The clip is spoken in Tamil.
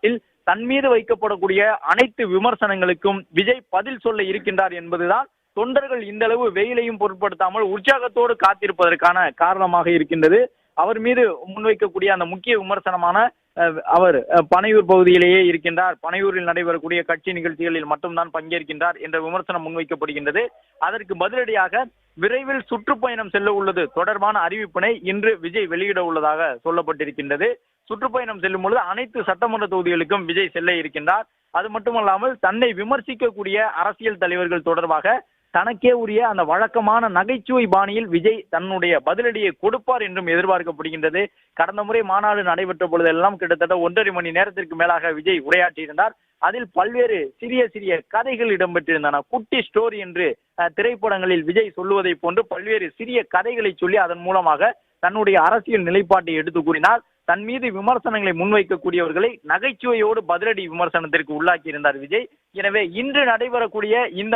தமிழ்நாட்டில் தன் மீது வைக்கப்படக்கூடிய அனைத்து விமர்சனங்களுக்கும் விஜய் பதில் சொல்ல இருக்கின்றார் என்பதுதான் தொண்டர்கள் இந்த அளவு வெயிலையும் பொருட்படுத்தாமல் உற்சாகத்தோடு காத்திருப்பதற்கான காரணமாக இருக்கின்றது. அவர் மீது முன்வைக்கக்கூடிய அந்த முக்கிய விமர்சனமான அவர் பனையூர் பகுதியிலேயே இருக்கின்றார், பனையூரில் நடைபெறக்கூடிய கட்சி நிகழ்ச்சிகளில் மட்டும்தான் பங்கேற்கின்றார் என்ற விமர்சனம் முன்வைக்கப்படுகின்றது. அதற்கு பதிலடியாக விரைவில் சுற்றுப்பயணம் செல்ல உள்ளது தொடர்பான அறிவிப்பினை இன்று விஜய் வெளியிட உள்ளதாக சொல்லப்பட்டிருக்கின்றது. சுற்றுப்பயணம் செல்லும் பொழுது அனைத்து சட்டமன்ற தொகுதிகளுக்கும் விஜய் செல்ல இருக்கின்றார். அது மட்டுமல்லாமல் தன்னை விமர்சிக்கக்கூடிய அரசியல் தலைவர்கள் தொடர்பாக தனக்கே உரிய அந்த வழக்கமான நகைச்சுவை பாணியில் விஜய் தன்னுடைய பதிலடியை கொடுப்பார் என்றும் எதிர்பார்க்கப்படுகின்றது. கடந்த முறை மாநாடு நடைபெற்ற பொழுதெல்லாம் கிட்டத்தட்ட 1.5 மணி நேரத்திற்கு மேலாக விஜய் உரையாற்றியிருந்தார். அதில் பல்வேறு சிறிய சிறிய கதைகள் இடம்பெற்றிருந்தன. குட்டி ஸ்டோரி என்று திரைப்படங்களில் விஜய் சொல்லுவதை போன்று பல்வேறு சிறிய கதைகளை சொல்லி அதன் மூலமாக தன்னுடைய அரசியல் நிலைப்பாட்டை எடுத்து கூறினார். தன் மீது விமர்சனங்களை முன்வைக்கக்கூடியவர்களை நகைச்சுவையோடு பதிலடி விமர்சனத்திற்கு உள்ளாக்கி இருந்தார் விஜய். எனவே இன்று நடைபெறக்கூடிய இந்த